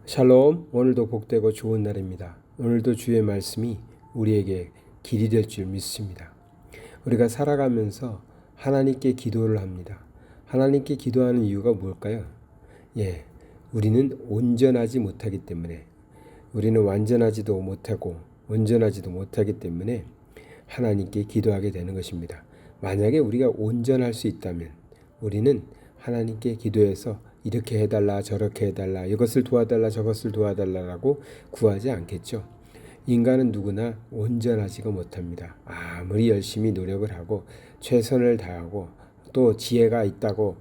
샬롬, 오늘도 복되고 좋은 날입니다. 오늘도 주의 말씀이 우리에게 길이 될 줄 믿습니다. 우리가 살아가면서 하나님께 기도를 합니다. 하나님께 기도하는 이유가 뭘까요? 우리는 온전하지 못하기 때문에, 우리는 완전하지도 못하고 온전하지도 못하기 때문에 하나님께 기도하게 되는 것입니다. 만약에 우리가 온전할 수 있다면 우리는 하나님께 기도해서 이렇게 해달라 저렇게 해달라 이것을 도와달라 저것을 도와달라라고 구하지 않겠죠. 인간은 누구나 온전하지가 못합니다. 아무리 열심히 노력을 하고 최선을 다하고 또 지혜가 있다고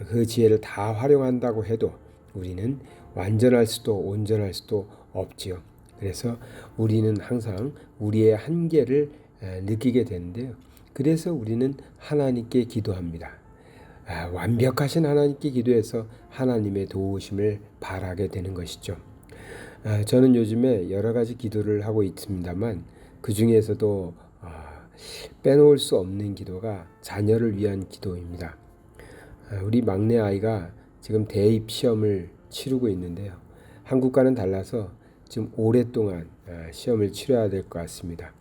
그 지혜를 다 활용한다고 해도 우리는 완전할 수도 온전할 수도 없지요. 그래서 우리는 항상 우리의 한계를 느끼게 되는데요. 그래서 우리는 하나님께 기도합니다. 완벽하신 하나님께 기도해서 하나님의 도우심을 바라게 되는 것이죠. 저는 요즘에 여러 가지 기도를 하고 있습니다만 그 중에서도 빼놓을 수 없는 기도가 자녀를 위한 기도입니다. 우리 막내 아이가 지금 대입 시험을 치르고 있는데요. 한국과는 달라서 지금 오랫동안 시험을 치러야 될 것 같습니다.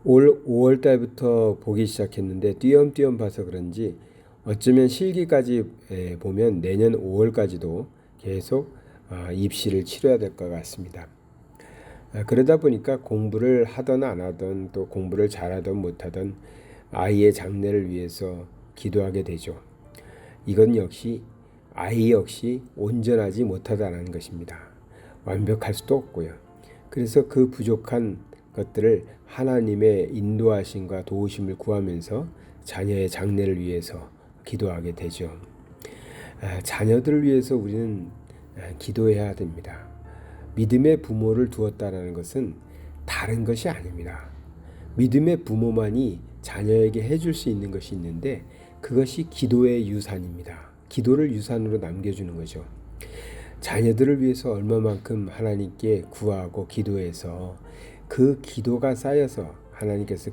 올 5월 달부터 보기 시작했는데 띄엄띄엄 봐서 그런지 어쩌면 실기까지 보면 내년 5월까지도 계속 입시를 치러야 될 것 같습니다. 그러다 보니까 공부를 하든 안 하든 또 공부를 잘하든 못하든 아이의 장래를 위해서 기도하게 되죠. 이건 역시 아이 역시 온전하지 못하다는 것입니다. 완벽할 수도 없고요. 그래서 그 부족한 것들을 하나님의 인도하심과 도우심을 구하면서 자녀의 장래를 위해서 기도하게 되죠. 자녀들을 위해서 우리는 기도해야 됩니다. 믿음의 부모를 두었다는 것은 다른 것이 아닙니다. 믿음의 부모만이 자녀에게 해줄 수 있는 것이 있는데 그것이 기도의 유산입니다. 기도를 유산으로 남겨주는 거죠. 자녀들을 위해서 얼마만큼 하나님께 구하고 기도해서 그 기도가 쌓여서 하나님께서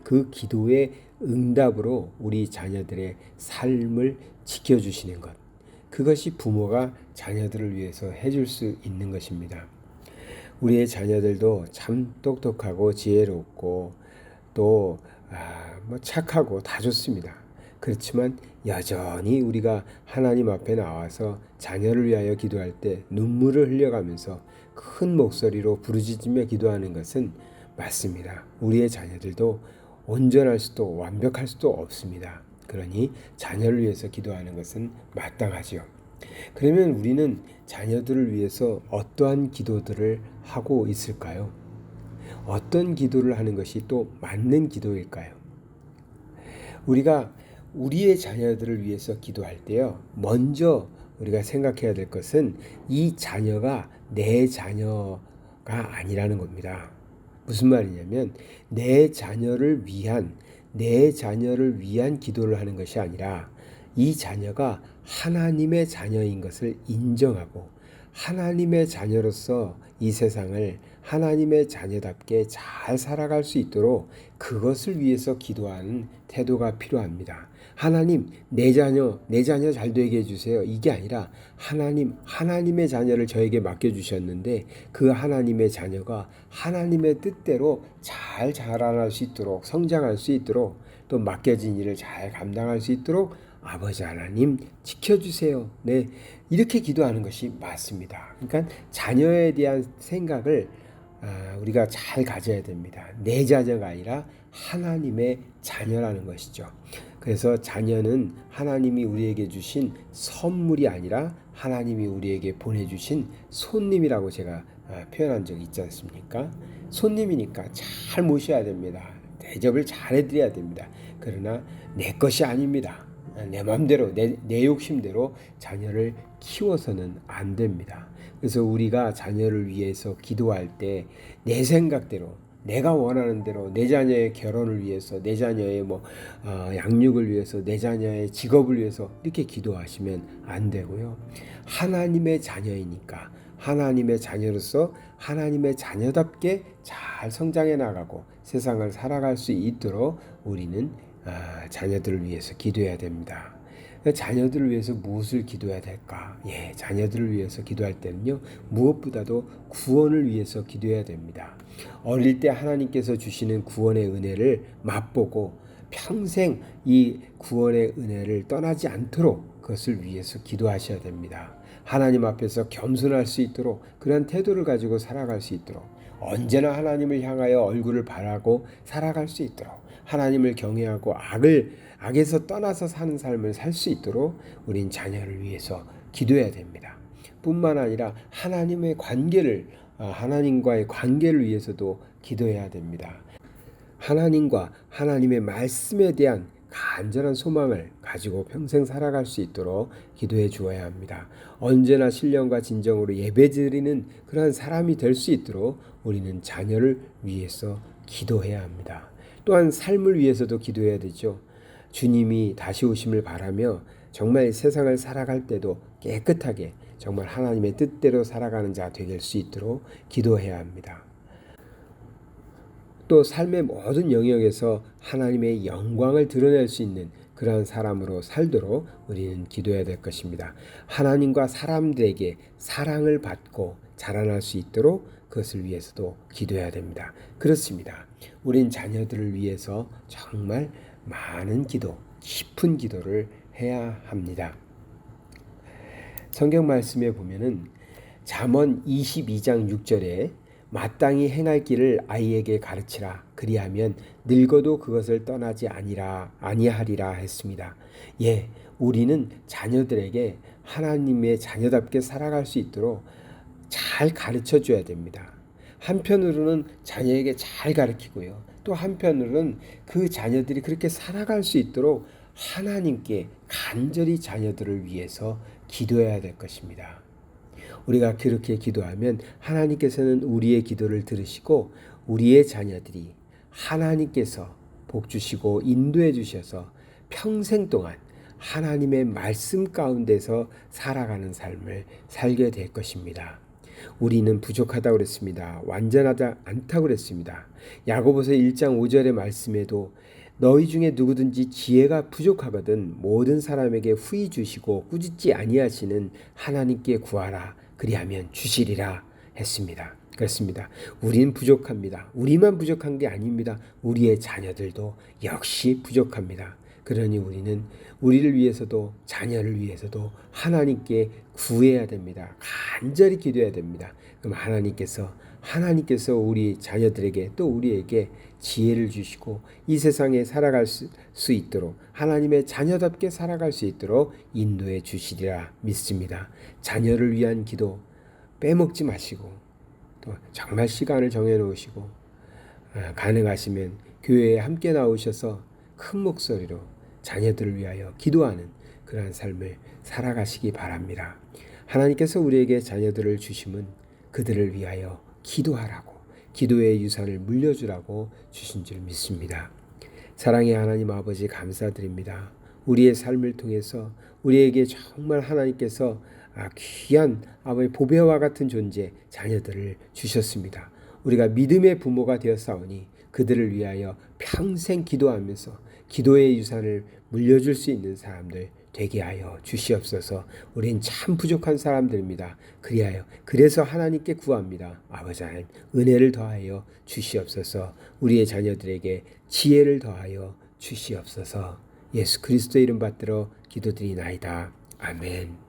그 기도의 응답으로 우리 자녀들의 삶을 지켜주시는 것, 그것이 부모가 자녀들을 위해서 해줄 수 있는 것입니다. 우리의 자녀들도 참 똑똑하고 지혜롭고 또 착하고 다 좋습니다. 그렇지만 여전히 우리가 하나님 앞에 나와서 자녀를 위하여 기도할 때 눈물을 흘려가면서 큰 목소리로 부르짖으며 기도하는 것은 맞습니다. 우리의 자녀들도 온전할 수도 완벽할 수도 없습니다. 그러니 자녀를 위해서 기도하는 것은 마땅하지요. 그러면 우리는 자녀들을 위해서 어떠한 기도들을 하고 있을까요? 어떤 기도를 하는 것이 또 맞는 기도일까요? 우리가 우리의 자녀들을 위해서 기도할 때요, 먼저 우리가 생각해야 될 것은 이 자녀가 내 자녀가 아니라는 겁니다. 무슨 말이냐면 내 자녀를 위한 기도를 하는 것이 아니라 이 자녀가 하나님의 자녀인 것을 인정하고 하나님의 자녀로서 이 세상을 하나님의 자녀답게 잘 살아갈 수 있도록 그것을 위해서 기도하는 태도가 필요합니다. 하나님, 내 자녀 잘 되게 해주세요. 이게 아니라 하나님의 자녀를 저에게 맡겨주셨는데 그 하나님의 자녀가 하나님의 뜻대로 잘 자라날 수 있도록, 성장할 수 있도록, 또 맡겨진 일을 잘 감당할 수 있도록 아버지 하나님 지켜주세요. 네, 이렇게 기도하는 것이 맞습니다. 그러니까 자녀에 대한 생각을 우리가 잘 가져야 됩니다. 내 자녀가 아니라 하나님의 자녀라는 것이죠. 그래서 자녀는 하나님이 우리에게 주신 선물이 아니라 하나님이 우리에게 보내주신 손님이라고 제가 표현한 적이 있지 않습니까? 손님이니까 잘 모셔야 됩니다. 대접을 잘 해드려야 됩니다. 그러나 내 것이 아닙니다. 내 마음대로 내 욕심대로 자녀를 키워서는 안 됩니다. 그래서 우리가 자녀를 위해서 기도할 때 내 생각대로 내가 원하는 대로 내 자녀의 결혼을 위해서 내 자녀의 양육을 위해서 내 자녀의 직업을 위해서 이렇게 기도하시면 안 되고요. 하나님의 자녀이니까 하나님의 자녀로서 하나님의 자녀답게 잘 성장해 나가고 세상을 살아갈 수 있도록 우리는 자녀들을 위해서 기도해야 됩니다. 자녀들을 위해서 무엇을 기도해야 될까? 자녀들을 위해서 기도할 때는요, 무엇보다도 구원을 위해서 기도해야 됩니다. 어릴 때 하나님께서 주시는 구원의 은혜를 맛보고 평생 이 구원의 은혜를 떠나지 않도록 그것을 위해서 기도하셔야 됩니다. 하나님 앞에서 겸손할 수 있도록 그런 태도를 가지고 살아갈 수 있도록 언제나 하나님을 향하여 얼굴을 바라고 살아갈 수 있도록 하나님을 경외하고 악에서 떠나서 사는 삶을 살 수 있도록 우린 자녀를 위해서 기도해야 됩니다. 뿐만 아니라 하나님과의 관계를 위해서도 기도해야 됩니다. 하나님과 하나님의 말씀에 대한 간절한 소망을 가지고 평생 살아갈 수 있도록 기도해 주어야 합니다. 언제나 신령과 진정으로 예배드리는 그러한 사람이 될 수 있도록 우리는 자녀를 위해서 기도해야 합니다. 또한 삶을 위해서도 기도해야 되죠. 주님이 다시 오심을 바라며 정말 세상을 살아갈 때도 깨끗하게 정말 하나님의 뜻대로 살아가는 자 되게 될 수 있도록 기도해야 합니다. 또 삶의 모든 영역에서 하나님의 영광을 드러낼 수 있는 그러한 사람으로 살도록 우리는 기도해야 될 것입니다. 하나님과 사람들에게 사랑을 받고 자라날 수 있도록 그것을 위해서도 기도해야 됩니다. 그렇습니다. 우린 자녀들을 위해서 정말 많은 기도, 깊은 기도를 해야 합니다. 성경 말씀에 보면은 잠언 22장 6절에 마땅히 행할 길을 아이에게 가르치라. 그리하면 늙어도 그것을 떠나지 아니하리라 했습니다. 우리는 자녀들에게 하나님의 자녀답게 살아갈 수 있도록 잘 가르쳐 줘야 됩니다. 한편으로는 자녀에게 잘 가르치고요. 또 한편으로는 그 자녀들이 그렇게 살아갈 수 있도록 하나님께 간절히 자녀들을 위해서 기도해야 될 것입니다. 우리가 그렇게 기도하면 하나님께서는 우리의 기도를 들으시고 우리의 자녀들이 하나님께서 복 주시고 인도해 주셔서 평생 동안 하나님의 말씀 가운데서 살아가는 삶을 살게 될 것입니다. 우리는 부족하다고 그랬습니다. 완전하지 않다고 그랬습니다. 야고보서 1장 5절의 말씀에도 너희 중에 누구든지 지혜가 부족하거든 모든 사람에게 후히 주시고 꾸짖지 아니하시는 하나님께 구하라. 그리하면 주시리라 했습니다. 그렇습니다. 우리는 부족합니다. 우리만 부족한 게 아닙니다. 우리의 자녀들도 역시 부족합니다. 그러니 우리는 우리를 위해서도 자녀를 위해서도 하나님께 구해야 됩니다. 간절히 기도해야 됩니다. 그럼 하나님께서 우리 자녀들에게 또 우리에게 지혜를 주시고 이 세상에 살아갈 수 있도록 하나님의 자녀답게 살아갈 수 있도록 인도해 주시리라 믿습니다. 자녀를 위한 기도 빼먹지 마시고 또 정말 시간을 정해 놓으시고 가능하시면 교회에 함께 나오셔서 큰 목소리로 자녀들을 위하여 기도하는 그러한 삶을 살아가시기 바랍니다. 하나님께서 우리에게 자녀들을 주심은 그들을 위하여 기도하라고 기도의 유산을 물려주라고 주신 줄 믿습니다. 사랑의 하나님 아버지 감사드립니다. 우리의 삶을 통해서 우리에게 정말 하나님께서 귀한 아버지 보배와 같은 존재 자녀들을 주셨습니다. 우리가 믿음의 부모가 되었사오니 그들을 위하여 평생 기도하면서 기도의 유산을 물려줄 수 있는 사람들 되게 하여 주시옵소서. 우린 참 부족한 사람들입니다. 그래서 하나님께 구합니다. 아버지 하나님 은혜를 더하여 주시옵소서. 우리의 자녀들에게 지혜를 더하여 주시옵소서. 예수 그리스도의 이름 받들어 기도드리나이다. 아멘.